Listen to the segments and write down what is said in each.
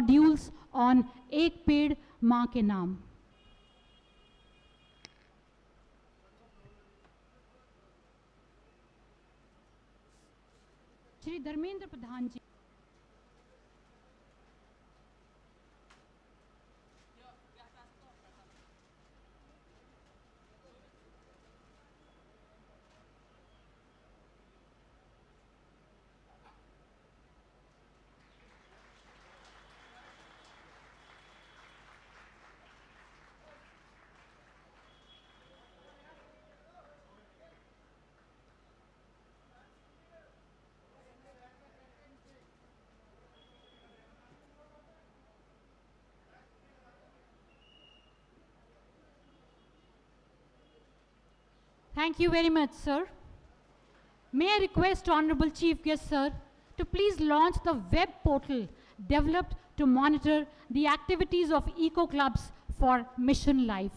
modules on एक पेड़ माँ के नाम. श्री धर्मेंद्र प्रधान जी. Thank you very much, sir. May I request Honorable Chief Guest, sir, to please launch the web portal developed to monitor the activities of eco clubs for Mission Life.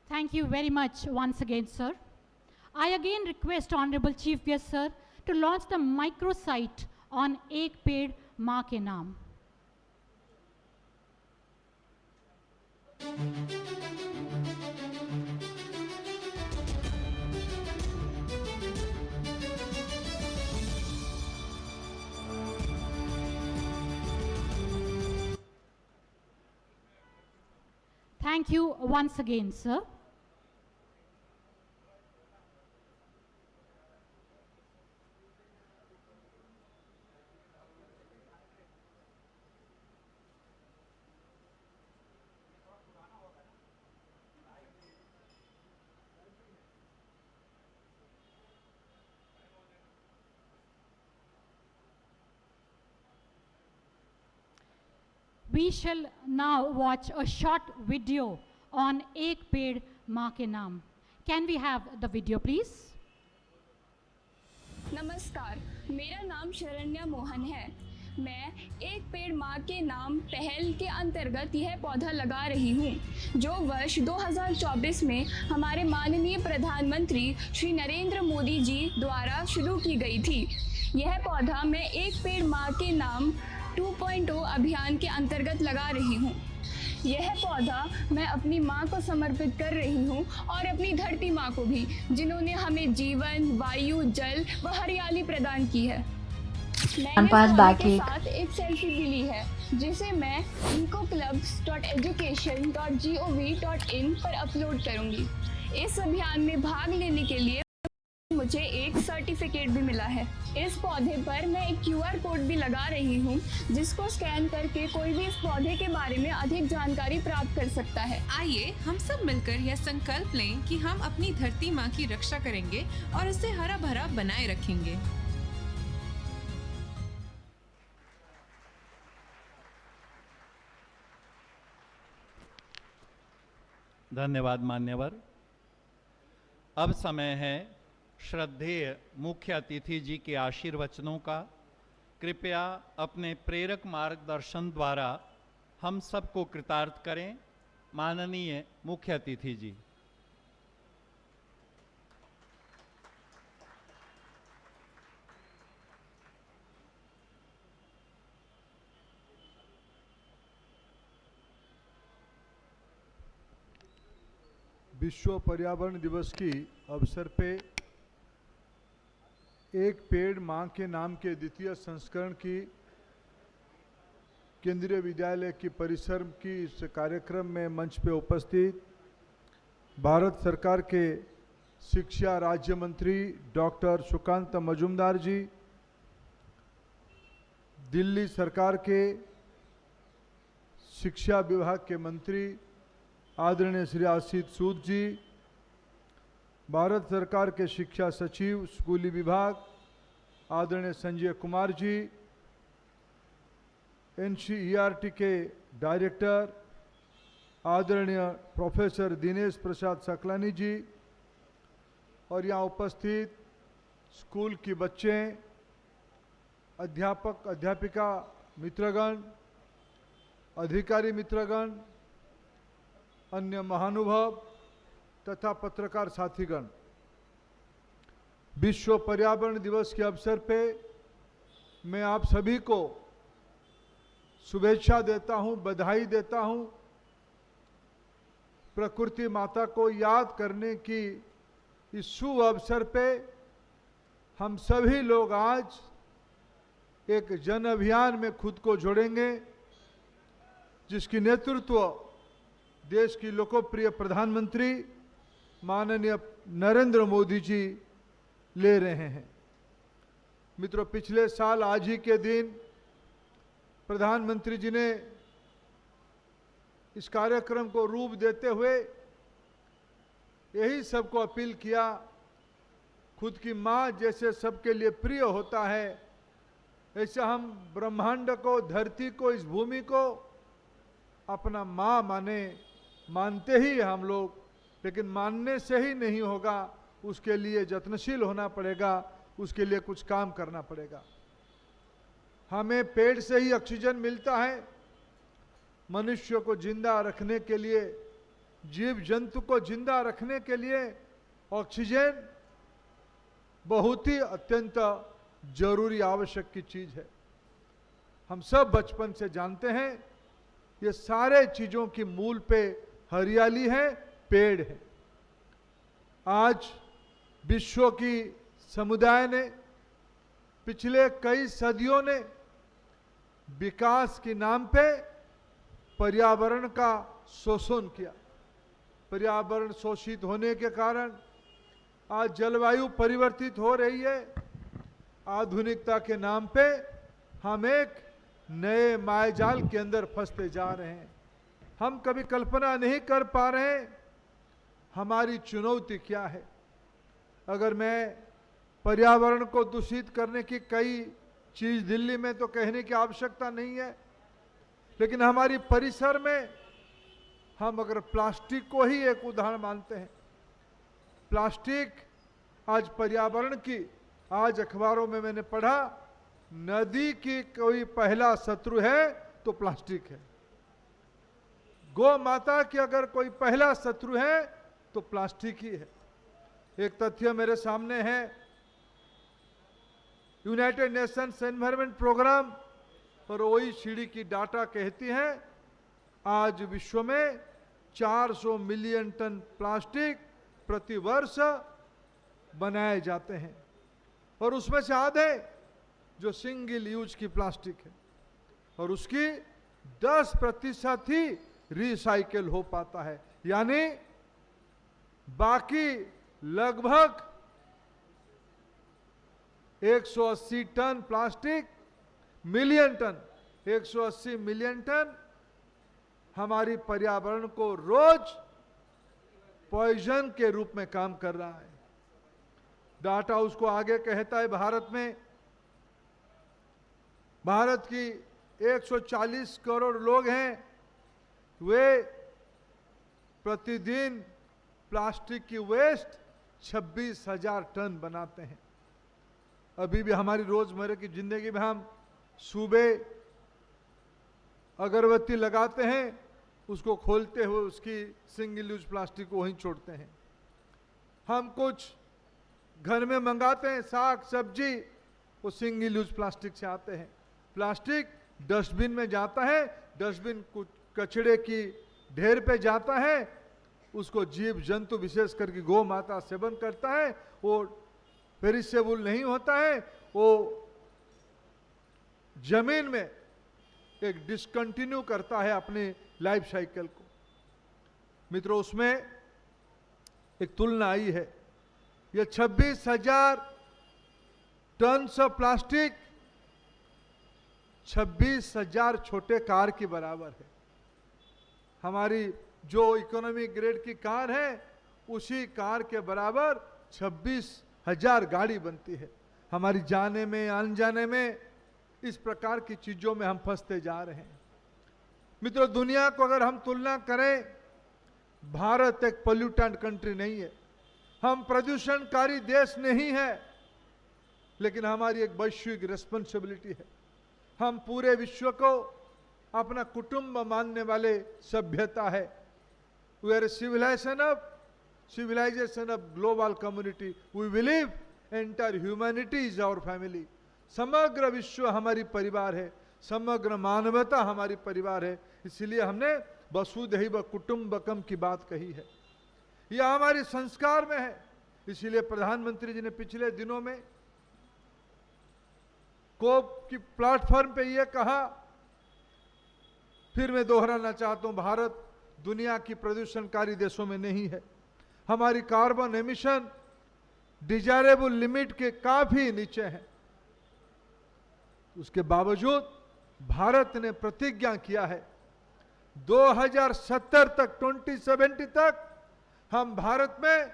Thank you very much once again, sir. I again request Honorable Chief Guest, sir, to launch the microsite on एक पेड़ माँ के नाम. Thank you once again, sir. We shall now watch a short video on एक पेड़ माँ के नाम. Can we have the video, please? नमस्कार, मेरा नाम शरण्या मोहन है. मैं एक पेड़ माँ के नाम पहल के अंतर्गत यह पौधा लगा रही हूँ, जो वर्ष 2024 में हमारे माननीय प्रधानमंत्री श्री नरेंद्र मोदी जी द्वारा शुरू की गई थी. यह पौधा मैं एक पेड़ माँ के नाम 2.0 अभियान के अंतर्गत लगा रही हूँ. यह पौधा मैं अपनी माँ को समर्पित कर रही हूँ और अपनी धरती माँ को भी, जिन्होंने हमें जीवन, वायु, जल व हरियाली प्रदान की है. मैंने पौधे के साथ एक सेल्फी भी ली है, जिसे मैं ecoclubs.education.gov.in पर अपलोड करूँगी. इस अभियान में भाग लेने के लिए मुझे एक सर्टिफिकेट भी मिला है. इस पौधे पर मैं एक QR कोड भी लगा रही हूँ, जिसको स्कैन करके कोई भी इस पौधे के बारे में अधिक जानकारी प्राप्त कर सकता है. आइए हम सब मिलकर यह संकल्प लें कि हम अपनी धरती माँ की रक्षा करेंगे और उसे हरा भरा बनाए रखेंगे. धन्यवाद मान्यवर. अब समय है श्रद्धेय मुख्य अतिथि जी के आशीर्वचनों का. कृपया अपने प्रेरक मार्गदर्शन द्वारा हम सबको कृतार्थ करें. माननीय मुख्य अतिथि जी. विश्व पर्यावरण दिवस की अवसर पे एक पेड़ माँ के नाम के द्वितीय संस्करण की केंद्रीय विद्यालय की परिसर की इस कार्यक्रम में मंच पे उपस्थित भारत सरकार के शिक्षा राज्य मंत्री डॉक्टर सुकांत मजूमदार जी, दिल्ली सरकार के शिक्षा विभाग के मंत्री आदरणीय श्री आशीष सूद जी, भारत सरकार के शिक्षा सचिव स्कूली विभाग आदरणीय संजय कुमार जी, NCERT के डायरेक्टर आदरणीय प्रोफेसर दिनेश प्रसाद सकलानी जी और यहाँ उपस्थित स्कूल की बच्चे, अध्यापक अध्यापिका मित्रगण, अधिकारी मित्रगण, अन्य महानुभाव तथा पत्रकार साथीगण, विश्व पर्यावरण दिवस के अवसर पे मैं आप सभी को शुभेच्छा देता हूं, बधाई देता हूं। प्रकृति माता को याद करने की इस शुभ अवसर पे हम सभी लोग आज एक जन अभियान में खुद को जोड़ेंगे, जिसकी नेतृत्व देश की लोकप्रिय प्रधानमंत्री माननीय नरेंद्र मोदी जी ले रहे हैं। मित्रों, पिछले साल आज ही के दिन प्रधानमंत्री जी ने इस कार्यक्रम को रूप देते हुए यही सबको अपील किया, खुद की माँ जैसे सबके लिए प्रिय होता है, ऐसे हम ब्रह्मांड को, धरती को, इस भूमि को अपना माँ मानते ही हम लोग, लेकिन मानने से ही नहीं होगा, उसके लिए यत्नशील होना पड़ेगा, उसके लिए कुछ काम करना पड़ेगा। हमें पेड़ से ही ऑक्सीजन मिलता है। मनुष्य को जिंदा रखने के लिए, जीव जंतु को जिंदा रखने के लिए ऑक्सीजन बहुत ही अत्यंत जरूरी आवश्यक की चीज है। हम सब बचपन से जानते हैं, ये सारे चीजों की मूल पे हरियाली है, पेड़ है। आज विश्व की समुदाय ने पिछले कई सदियों ने विकास के नाम पे पर्यावरण का शोषण किया। पर्यावरण शोषित होने के कारण आज जलवायु परिवर्तित हो रही है। आधुनिकता के नाम पे हम एक नए मायाजाल के अंदर फंसते जा रहे हैं। हम कभी कल्पना नहीं कर पा रहे हैं हमारी चुनौती क्या है। अगर मैं पर्यावरण को दूषित करने की कई चीज दिल्ली में तो कहने की आवश्यकता नहीं है, लेकिन हमारी परिसर में हम अगर प्लास्टिक को ही एक उदाहरण मानते हैं, प्लास्टिक आज पर्यावरण की, आज अखबारों में मैंने पढ़ा, नदी की कोई पहला शत्रु है तो प्लास्टिक है। गौ माता की अगर कोई पहला शत्रु है तो प्लास्टिक ही है। एक तथ्य मेरे सामने है, यूनाइटेड नेशंस एनवायरनमेंट प्रोग्राम और OECD की डाटा कहती है आज विश्व में 400 मिलियन टन प्लास्टिक प्रति वर्ष बनाए जाते हैं, और उसमें से आधे जो सिंगल यूज की प्लास्टिक है, और उसकी 10% ही रिसाइकिल हो पाता है। यानी बाकी लगभग 180 ton plastic, million ton, 180 million ton हमारी पर्यावरण को रोज पॉइजन के रूप में काम कर रहा है। डाटा उसको आगे कहता है, भारत की 140 करोड़ लोग हैं, वे प्रतिदिन प्लास्टिक की वेस्ट 26,000 टन बनाते हैं। अभी भी हमारी रोजमर्रा की जिंदगी में हम सुबह अगरबत्ती लगाते हैं, उसको खोलते हुए उसकी सिंगल यूज प्लास्टिक को वहीं छोड़ते हैं। हम कुछ घर में मंगाते हैं, साग सब्जी, वो सिंगल यूज प्लास्टिक से आते हैं। प्लास्टिक डस्टबिन में जाता है, डस्टबिन कुछ कचड़े की ढेर पे जाता है, उसको जीव जंतु विशेष करके गौ माता सेवन करता है, वो पेरिसेबल नहीं होता है, वो जमीन में एक डिसकंटिन्यू करता है अपने लाइफ साइकिल को। मित्रों, उसमें एक तुलना आई है, ये 26,000 टन ऑफ प्लास्टिक 26,000 छोटे कार के बराबर है। हमारी जो इकोनॉमी ग्रेड की कार है, उसी कार के बराबर 26,000 गाड़ी बनती है। हमारी जाने में, अनजाने में इस प्रकार की चीजों में हम फंसते जा रहे हैं। मित्रों, दुनिया को अगर हम तुलना करें, भारत एक पोल्यूटेंट कंट्री नहीं है, हम प्रदूषणकारी देश नहीं है, लेकिन हमारी एक वैश्विक रिस्पॉन्सिबिलिटी है। हम पूरे विश्व को अपना कुटुंब मानने वाले सभ्यता है। We are civilization of global community. We believe entire humanity is our family. समग्र विश्व हमारी परिवार है, समग्र मानवता हमारी परिवार है। इसलिए हमने वसुधैव कुटुंबकम की बात कही है। यह हमारे संस्कार में है। इसीलिए प्रधानमंत्री जी ने पिछले दिनों में कोप की प्लेटफॉर्म पे यह कहा, फिर मैं दोहराना चाहता हूं, भारत दुनिया की प्रदूषणकारी देशों में नहीं है। हमारी कार्बन एमिशन डिजायरेबल लिमिट के काफी नीचे है। उसके बावजूद भारत ने प्रतिज्ञा किया है 2070 तक, 2070 तक हम भारत में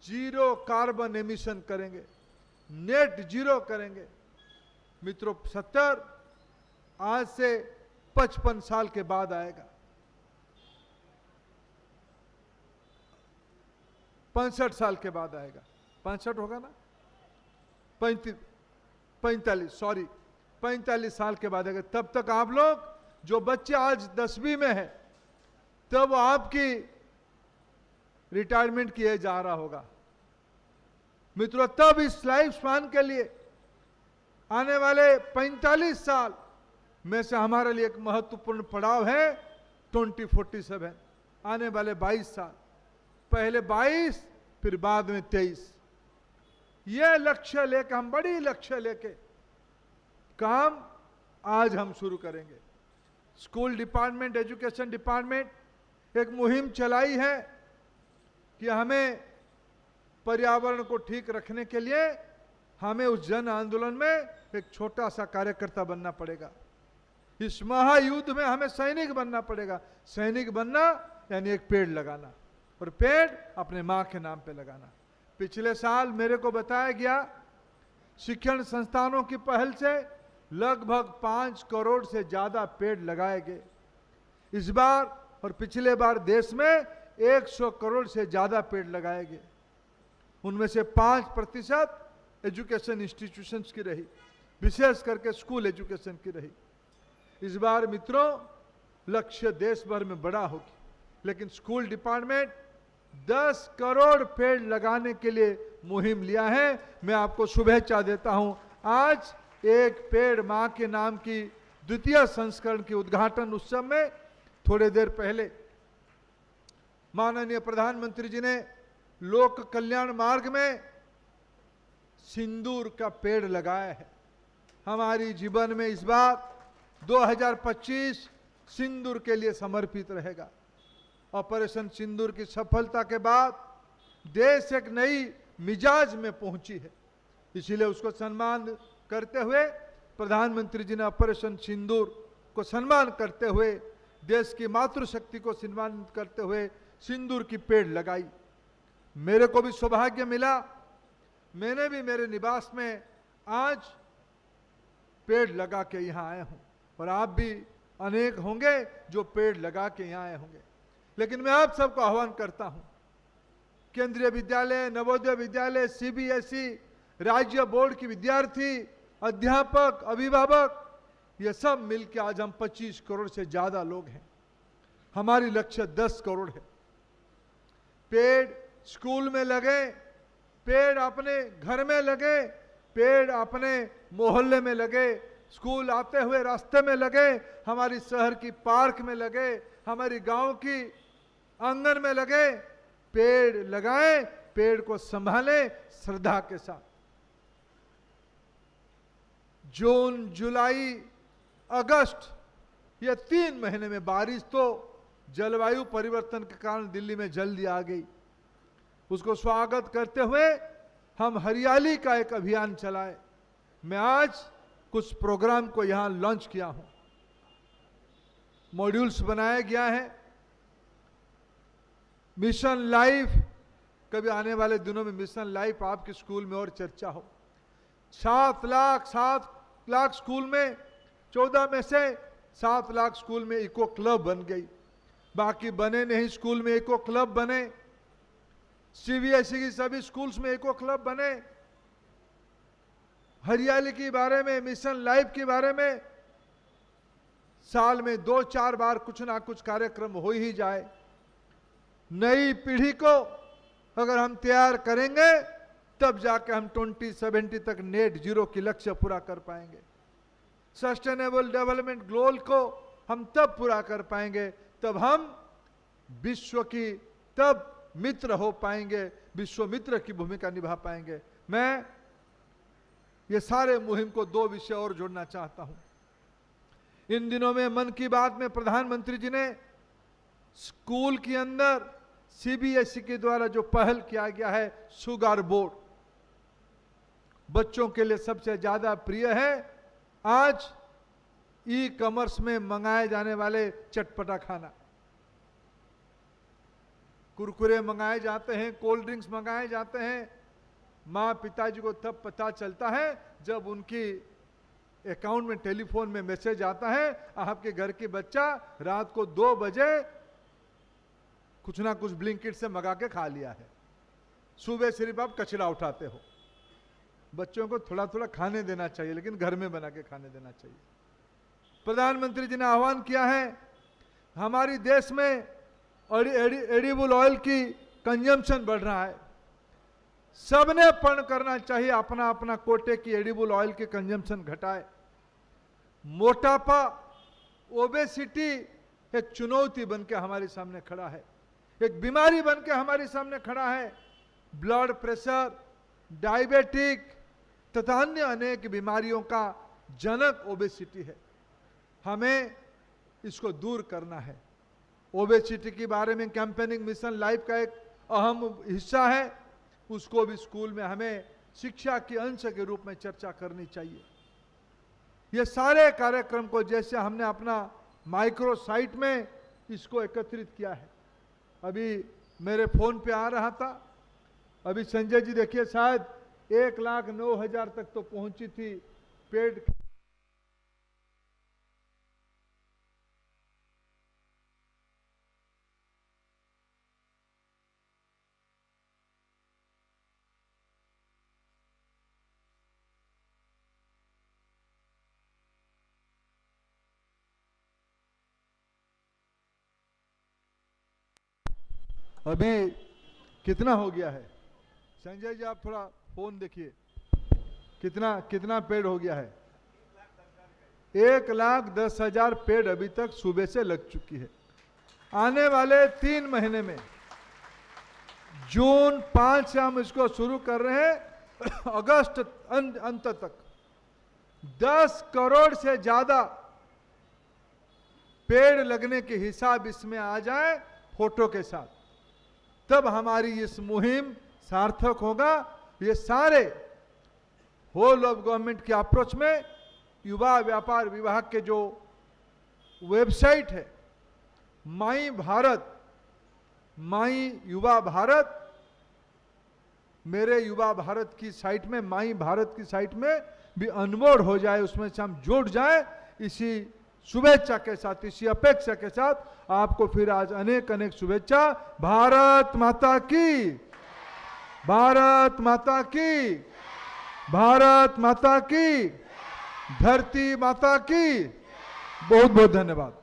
जीरो कार्बन एमिशन करेंगे, नेट जीरो करेंगे। मित्रों, 70 आज से 55 साल के बाद आएगा। 65 साल के बाद आएगा। 65 होगा ना, 45 साल के बाद आएगा। तब तक आप लोग, जो बच्चे आज 10वीं में है, तब आपकी रिटायरमेंट किए जा रहा होगा। मित्रों, तब इस लाइफ स्पैन के लिए आने वाले 45 साल में से हमारे लिए एक महत्वपूर्ण पड़ाव है 2047, आने वाले 22 साल, पहले 22 फिर बाद में 23। यह लक्ष्य लेकर, हम बड़ी लक्ष्य लेके काम आज हम शुरू करेंगे। स्कूल डिपार्टमेंट, एजुकेशन डिपार्टमेंट एक मुहिम चलाई है कि हमें पर्यावरण को ठीक रखने के लिए हमें उस जन आंदोलन में एक छोटा सा कार्यकर्ता बनना पड़ेगा। इस महायुद्ध में हमें सैनिक बनना पड़ेगा। सैनिक बनना यानी एक पेड़ लगाना, और पेड़ अपने मां के नाम पे लगाना। पिछले साल मेरे को बताया गया, शिक्षण संस्थानों की पहल से लगभग 5 करोड़ से ज्यादा पेड़ लगाए गए। इस बार और पिछले बार देश में 100 करोड़ से ज्यादा पेड़ लगाए गए। उनमें से 5% एजुकेशन इंस्टीट्यूशंस की रही, विशेष करके स्कूल एजुकेशन की रही। इस बार मित्रों, लक्ष्य देश भर में बड़ा होगी, लेकिन स्कूल डिपार्टमेंट 10 करोड़ पेड़ लगाने के लिए मुहिम लिया है। मैं आपको शुभेच्छा देता हूं। आज एक पेड़ मां के नाम की द्वितीय संस्करण के उद्घाटन उत्सव में थोड़ी देर पहले माननीय प्रधानमंत्री जी ने लोक कल्याण मार्ग में सिंदूर का पेड़ लगाया है। हमारी जीवन में इस बार 2025 सिंदूर के लिए समर्पित रहेगा। ऑपरेशन सिंदूर की सफलता के बाद देश एक नई मिजाज में पहुंची है। इसीलिए उसको सम्मान करते हुए प्रधानमंत्री जी ने ऑपरेशन सिंदूर को सम्मान करते हुए, देश की मातृशक्ति को सम्मानित करते हुए सिंदूर की पेड़ लगाई। मेरे को भी सौभाग्य मिला, मैंने भी मेरे निवास में आज पेड़ लगा के यहाँ आया हूँ, और आप भी अनेक होंगे जो पेड़ लगा के यहाँ आए होंगे। लेकिन मैं आप सबको आह्वान करता हूँ, केंद्रीय विद्यालय, नवोदय विद्यालय, सीबीएसई, राज्य बोर्ड की विद्यार्थी, अध्यापक, अभिभावक, ये सब मिलकर आज हम 25 करोड़ से ज्यादा लोग हैं। हमारी लक्ष्य 10 करोड़ है। पेड़ स्कूल में लगे, पेड़ अपने घर में लगे, पेड़ अपने मोहल्ले में लगे, स्कूल आते हुए रास्ते में लगे, हमारी शहर की पार्क में लगे, हमारी गांव की आंगन में लगे। पेड़ लगाएं, पेड़ को संभालें श्रद्धा के साथ। जून, जुलाई, अगस्त, ये 3 महीने में बारिश तो जलवायु परिवर्तन के कारण दिल्ली में जल्दी आ गई। उसको स्वागत करते हुए हम हरियाली का एक अभियान चलाए। मैं आज कुछ प्रोग्राम को यहां लॉन्च किया हूं। मॉड्यूल्स बनाया गया है। मिशन लाइफ, कभी आने वाले दिनों में मिशन लाइफ आपके स्कूल में और चर्चा हो। 7 लाख स्कूल में 14 में से 7 लाख स्कूल में इको क्लब बन गई, बाकी बने नहीं स्कूल में इको क्लब बने, सीबीएसई की सभी स्कूल्स में इको क्लब बने, हरियाली के बारे में, मिशन लाइफ के बारे में साल में 2-4 बार कुछ ना कुछ कार्यक्रम हो ही जाए। नई पीढ़ी को अगर हम तैयार करेंगे तब जाके हम 2070 तक नेट जीरो की लक्ष्य पूरा कर पाएंगे। सस्टेनेबल डेवलपमेंट गोल को हम तब पूरा कर पाएंगे तब हम विश्व की तब मित्र हो पाएंगे, विश्व मित्र की भूमिका निभा पाएंगे। मैं ये सारे मुहिम को 2 विषय और जोड़ना चाहता हूं। इन दिनों में मन की बात में प्रधानमंत्री जी ने स्कूल के अंदर सीबीएसई के द्वारा जो पहल किया गया है शुगर बोर्ड, बच्चों के लिए सबसे ज्यादा प्रिय है। आज ई कॉमर्स में मंगाए जाने वाले चटपटा खाना, कुरकुरे मंगाए जाते हैं, कोल्ड ड्रिंक्स मंगाए जाते हैं, माँ पिताजी को तब पता चलता है जब उनकी अकाउंट में टेलीफोन में मैसेज आता है आपके घर की बच्चा रात को 2 बजे कुछ ना कुछ ब्लिंकिट से मंगा के खा लिया है। सुबह सिर्फ आप कचरा उठाते हो। बच्चों को थोड़ा थोड़ा खाने देना चाहिए, लेकिन घर में बना के खाने देना चाहिए। प्रधानमंत्री जी ने आह्वान किया है, हमारी देश में एडिबल ऑयल की कंजम्पशन बढ़ रहा है, सबने पण करना चाहिए अपना अपना कोटे की एडिबल ऑयल की कंजम्पशन घटाए। मोटापा, ओबेसिटी एक चुनौती बनके हमारे सामने खड़ा है, एक बीमारी बनके हमारे सामने खड़ा है। ब्लड प्रेशर, डायबिटिक तथा अन्य अनेक बीमारियों का जनक ओबेसिटी है। हमें इसको दूर करना है। ओबेसिटी के बारे में कैंपेनिंग मिशन लाइफ का एक अहम हिस्सा है, उसको भी स्कूल में हमें शिक्षा के अंश के रूप में चर्चा करनी चाहिए। ये सारे कार्यक्रम को जैसे हमने अपना माइक्रो साइट में इसको एकत्रित किया है। अभी मेरे फोन पे आ रहा था, अभी संजय जी देखिए शायद 1,09,000 तक तो पहुंची थी पेड़। अभी कितना हो गया है संजय जी, आप थोड़ा फोन देखिए, कितना पेड़ हो गया है? 1,10,000 पेड़ अभी तक सुबह से लग चुकी है। आने वाले 3 महीने में जून 5 से हम इसको शुरू कर रहे हैं, अगस्त अंत तक 10 करोड़ से ज्यादा पेड़ लगने के हिसाब इसमें आ जाए फोटो के साथ, तब हमारी इस मुहिम सार्थक होगा। ये सारे होल ऑफ गवर्नमेंट के अप्रोच में युवा व्यापार विभाग के जो वेबसाइट है माई भारत, माई युवा भारत, मेरे युवा भारत की साइट में, माई भारत की साइट में भी अनबोर्ड हो जाए, उसमें से हम जुड़ जाए। इसी शुभेच्छा के साथ, इसी अपेक्षा के साथ आपको फिर आज अनेक अनेक शुभेच्छा। भारत माता की, भारत माता की, भारत माता की, धरती माता की। बहुत बहुत धन्यवाद।